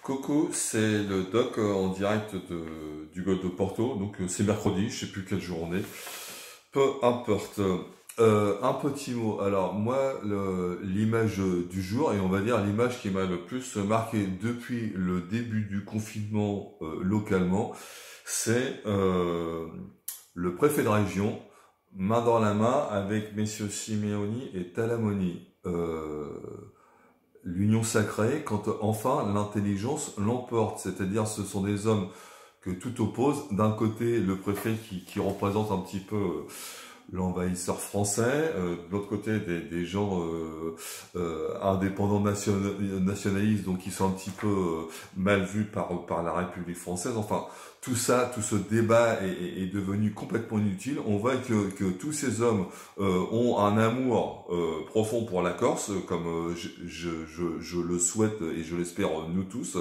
Coco, c'est le doc en direct du Golfe de Porto, donc c'est mercredi, je sais plus quelle journée, peu importe. Un petit mot, alors moi, l'image du jour, et on va dire l'image qui m'a le plus marqué depuis le début du confinement localement, c'est le préfet de région, main dans la main avec messieurs Simeoni et Talamoni. L'union sacrée quand enfin l'intelligence l'emporte, c'est-à-dire ce sont des hommes que tout oppose. D'un côté, le préfet qui représente un petit peu l'envahisseur français, de l'autre côté des gens indépendants nationalistes, donc qui sont un petit peu mal vus par la République française. Enfin, tout ça, tout ce débat est devenu complètement inutile. On voit que tous ces hommes ont un amour profond pour la Corse, comme je le souhaite et je l'espère nous tous,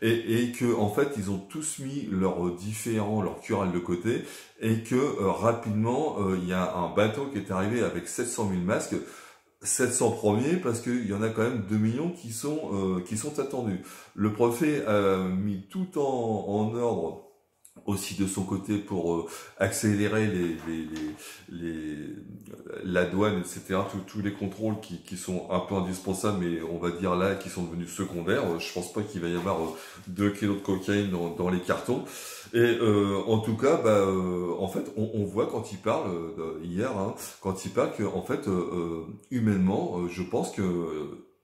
et que en fait ils ont tous mis leurs différends, leurs querelles de côté, et que rapidement il y a un bateau qui est arrivé avec 700 000 masques. 700 premiers parce qu'il y en a quand même 2 millions qui sont attendus. Le préfet a mis tout en ordre aussi de son côté pour accélérer la douane, etc. Tous les contrôles qui sont un peu indispensables, mais on va dire là, qui sont devenus secondaires. Je pense pas qu'il va y avoir 2 kilos de cocaïne dans les cartons. Et en tout cas, en fait, on voit quand il parle hier, hein, quand il parle que en fait, humainement, je pense que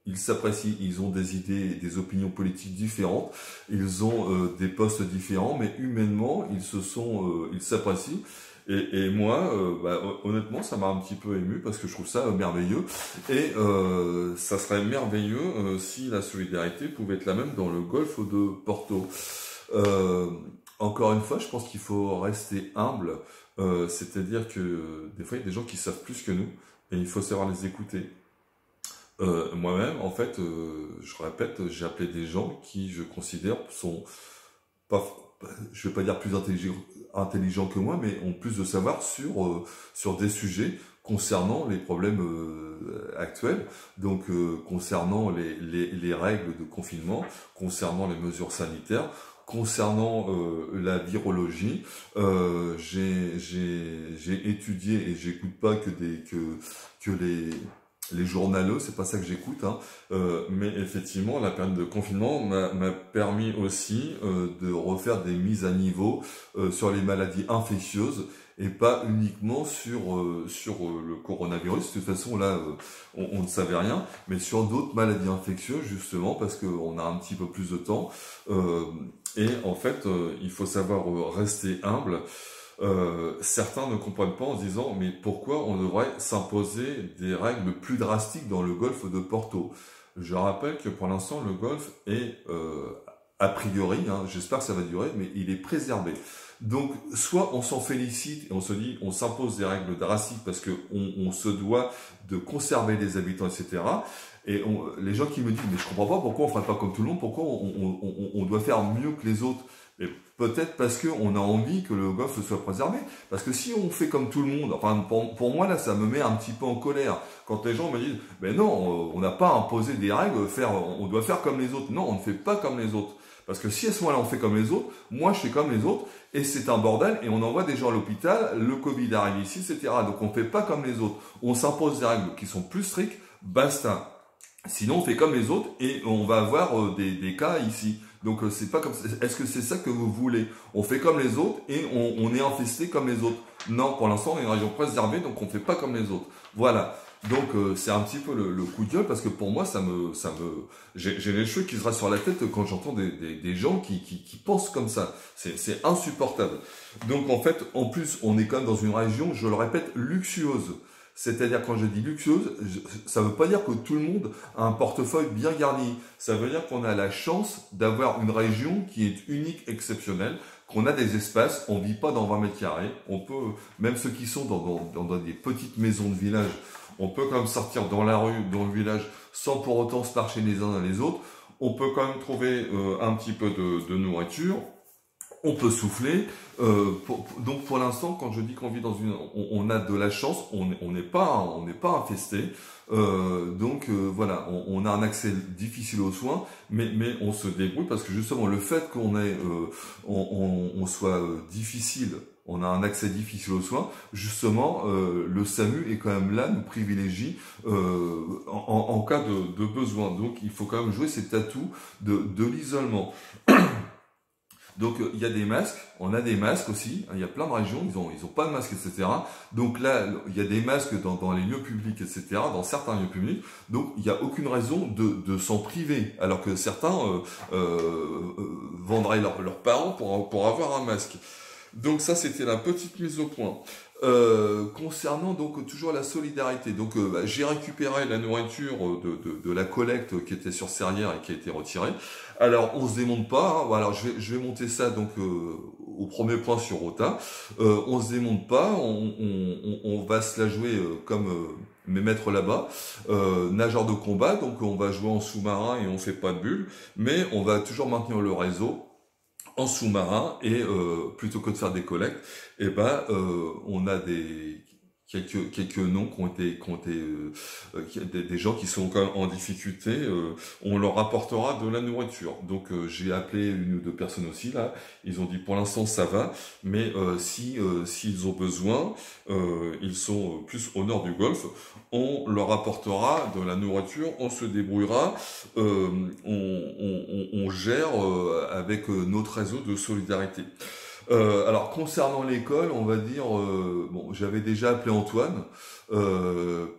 ils s'apprécient, ils ont des idées, des opinions politiques différentes, ils ont des postes différents, mais humainement, ils s'apprécient. Et moi, honnêtement, ça m'a un petit peu ému parce que je trouve ça merveilleux. Et ça serait merveilleux si la solidarité pouvait être la même dans le golfe de Porto. Encore une fois, je pense qu'il faut rester humble. C'est-à-dire que des fois, il y a des gens qui savent plus que nous et il faut savoir les écouter. Moi-même, en fait, je répète, j'ai appelé des gens qui, je considère, sont pas, je vais pas dire plus intelligents que moi, mais ont plus de savoir sur des sujets concernant les problèmes actuels, donc concernant les règles de confinement, concernant les mesures sanitaires, concernant la virologie. J'ai étudié et j'écoute pas que les journaleux, c'est pas ça que j'écoute, hein. Mais effectivement, la période de confinement m'a permis aussi de refaire des mises à niveau sur les maladies infectieuses et pas uniquement sur le coronavirus. De toute façon, là, on ne savait rien, mais sur d'autres maladies infectieuses, justement, parce qu'on a un petit peu plus de temps. Et en fait, il faut savoir rester humble. Certains ne comprennent pas en se disant mais pourquoi on devrait s'imposer des règles plus drastiques dans le golfe de Porto. Je rappelle que pour l'instant le golfe est a priori, hein, j'espère que ça va durer, mais il est préservé. Donc soit on s'en félicite et on se dit on s'impose des règles drastiques parce que on se doit de conserver les habitants, etc. Et les gens qui me disent mais je comprends pas pourquoi on ferait pas comme tout le monde, pourquoi on doit faire mieux que les autres. Et peut-être parce qu'on a envie que le golfe soit préservé. Parce que si on fait comme tout le monde, enfin pour moi là ça me met un petit peu en colère. Quand les gens me disent, ben non, on n'a pas imposé des règles, on doit faire comme les autres. Non, on ne fait pas comme les autres. Parce que si à ce moment-là on fait comme les autres, moi je fais comme les autres, et c'est un bordel, et on envoie des gens à l'hôpital, le Covid arrive ici, etc. Donc on ne fait pas comme les autres. On s'impose des règles qui sont plus strictes, basta. Sinon on fait comme les autres, et on va avoir des cas ici. Donc c'est pas comme ça. Est-ce que c'est ça que vous voulez? On fait comme les autres et on est infesté comme les autres. Non, pour l'instant on est une région préservée, donc on fait pas comme les autres. Voilà. Donc c'est un petit peu le coup de gueule parce que pour moi j'ai les cheveux qui se rasent sur la tête quand j'entends des gens qui pensent comme ça. C'est insupportable. Donc en fait, en plus on est quand même dans une région, je le répète, luxueuse. C'est-à-dire, quand je dis luxueuse, ça ne veut pas dire que tout le monde a un portefeuille bien garni. Ça veut dire qu'on a la chance d'avoir une région qui est unique, exceptionnelle, qu'on a des espaces, on ne vit pas dans 20 mètres carrés. On peut, même ceux qui sont dans des petites maisons de village, on peut quand même sortir dans la rue, dans le village, sans pour autant se marcher les uns dans les autres. On peut quand même trouver un petit peu de nourriture. on peut souffler. Donc pour l'instant, quand je dis qu'on vit dans on a de la chance, on n'est pas infesté. Voilà, on a un accès difficile aux soins, mais on se débrouille parce que justement le fait on soit difficile, on a un accès difficile aux soins, justement le SAMU est quand même là, nous privilégie en cas de besoin. Donc il faut quand même jouer cet atout de l'isolement. Donc il y a des masques, on a des masques aussi, il y a plein de régions, ils ont pas de masques, etc. Donc là, il y a des masques dans les lieux publics, etc., dans certains lieux publics, donc il n'y a aucune raison de s'en priver, alors que certains vendraient leurs parents pour avoir un masque. Donc ça, c'était la petite mise au point. Concernant donc toujours la solidarité, donc j'ai récupéré la nourriture de la collecte qui était sur Serrières et qui a été retirée. Alors on se démonte pas, hein. Alors je vais monter ça donc au premier point sur Rota. On se démonte pas, on va se la jouer comme mes maîtres là-bas, nageurs de combat, donc on va jouer en sous-marin et on fait pas de bulles, mais on va toujours maintenir le réseau en sous-marin et plutôt que de faire des collectes, on a quelques noms qui ont été des gens qui sont quand même en difficulté, on leur apportera de la nourriture. Donc j'ai appelé une ou deux personnes aussi là, ils ont dit pour l'instant ça va, mais s'ils ont besoin, ils sont plus au nord du Golfe, on leur apportera de la nourriture, on se débrouillera, on gère avec notre réseau de solidarité. Alors concernant l'école, on va dire, bon, j'avais déjà appelé Antoine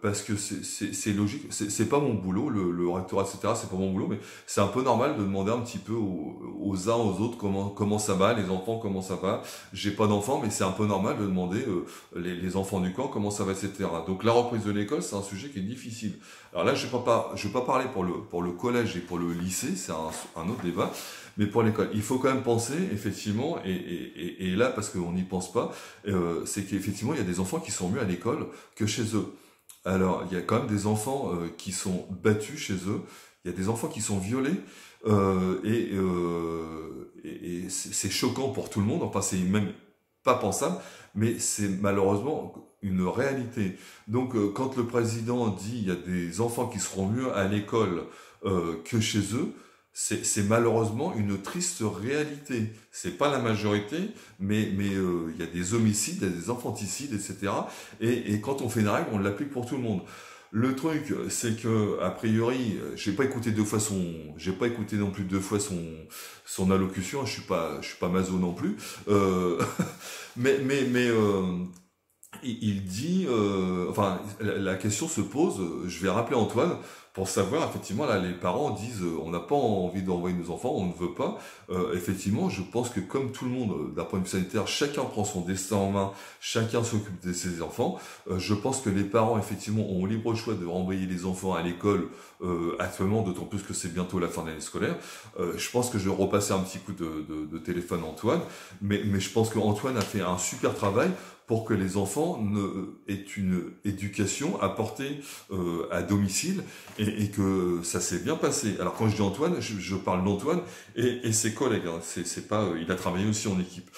parce que c'est logique, c'est pas mon boulot, le rectorat, etc. C'est pas mon boulot, mais c'est un peu normal de demander un petit peu aux uns aux autres comment ça va, les enfants comment ça va. J'ai pas d'enfants, mais c'est un peu normal de demander les enfants du camp comment ça va, etc. Donc la reprise de l'école, c'est un sujet qui est difficile. Alors là, je vais pas parler pour le collège et pour le lycée, c'est un autre débat. Mais pour l'école, il faut quand même penser, effectivement, et là, parce qu'on n'y pense pas, c'est qu'effectivement, il y a des enfants qui sont mieux à l'école que chez eux. Alors, il y a quand même des enfants qui sont battus chez eux, il y a des enfants qui sont violés, et c'est choquant pour tout le monde, enfin, c'est même pas pensable, mais c'est malheureusement une réalité. Donc, quand le président dit il y a des enfants qui seront mieux à l'école que chez eux, c'est malheureusement une triste réalité. C'est pas la majorité, mais il y a des homicides, il y a des infanticides, etc. Et quand on fait une règle, on l'applique pour tout le monde. Le truc, c'est que a priori, j'ai pas écouté non plus deux fois son allocution. Je suis pas maso non plus. Il dit, enfin, la question se pose. Je vais rappeler Antoine pour savoir, effectivement, là, les parents disent, on n'a pas envie d'envoyer nos enfants, on ne veut pas. Effectivement, je pense que comme tout le monde, d'un point de vue sanitaire, chacun prend son destin en main, chacun s'occupe de ses enfants. Je pense que les parents, effectivement, ont libre choix de renvoyer les enfants à l'école actuellement, d'autant plus que c'est bientôt la fin de l'année scolaire. Je pense que je vais repasser un petit coup de téléphone à Antoine, mais je pense qu'Antoine a fait un super travail pour que les enfants aient une éducation apportée à domicile et que ça s'est bien passé. Alors quand je dis Antoine, je parle d'Antoine et ses collègues. Hein. C'est pas, il a travaillé aussi en équipe.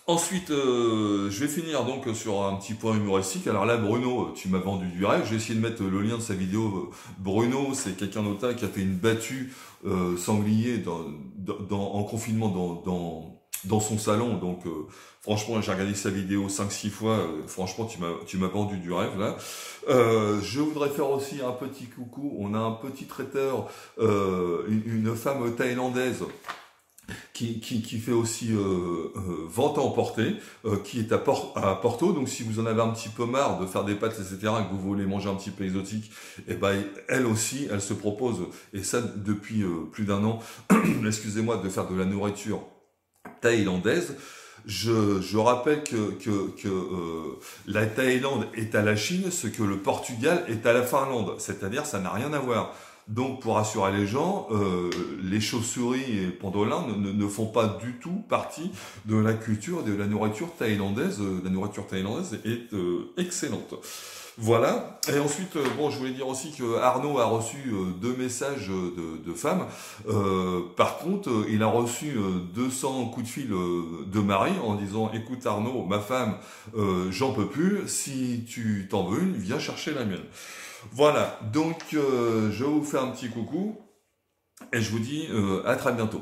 Ensuite, je vais finir donc sur un petit point humoristique. Alors là, Bruno, tu m'as vendu du rêve. J'ai essayé de mettre le lien de sa vidéo. Bruno, c'est quelqu'un d'autre qui a fait une battue sanglier en confinement dans son salon. Donc franchement, j'ai regardé sa vidéo 5-6 fois. Franchement, tu m'as vendu du rêve là. Je voudrais faire aussi un petit coucou. On a un petit traiteur, une femme thaïlandaise qui fait aussi vente à emporter, qui est à Porto. Donc si vous en avez un petit peu marre de faire des pâtes, etc., que vous voulez manger un petit peu exotique, et ben elle aussi, elle se propose, et ça depuis plus d'un an, excusez-moi, de faire de la nourriture thaïlandaise. Je rappelle que la Thaïlande est à la Chine, ce que le Portugal est à la Finlande, c'est-à-dire ça n'a rien à voir. Donc pour rassurer les gens, les chauves-souris et pangolins ne font pas du tout partie de la culture de la nourriture thaïlandaise. La nourriture thaïlandaise est excellente. Voilà. Et ensuite, bon, je voulais dire aussi que Arnaud a reçu 2 messages de femmes. Par contre, il a reçu 200 coups de fil de mari en disant, écoute Arnaud, ma femme, j'en peux plus. Si tu t'en veux une, viens chercher la mienne. Voilà. Donc, je vous fais un petit coucou et je vous dis à très bientôt.